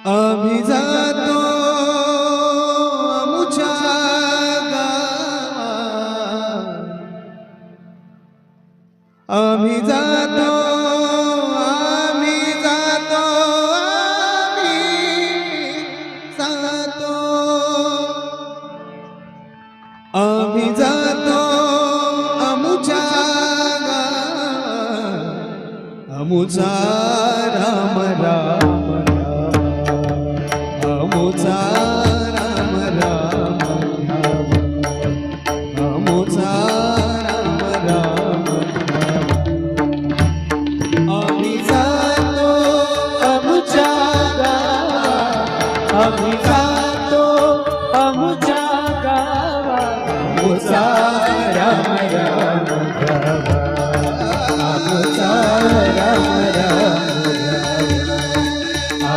आम्ही जातो आमुच्या गावात, आम्ही जातो आम्ही जातो आम्ही जातो आमुच्या गावात, आमुचा राम राम आमुचा राम राम आमुचा राम राम आम्ही जातो आमुच्या गावात, आम्ही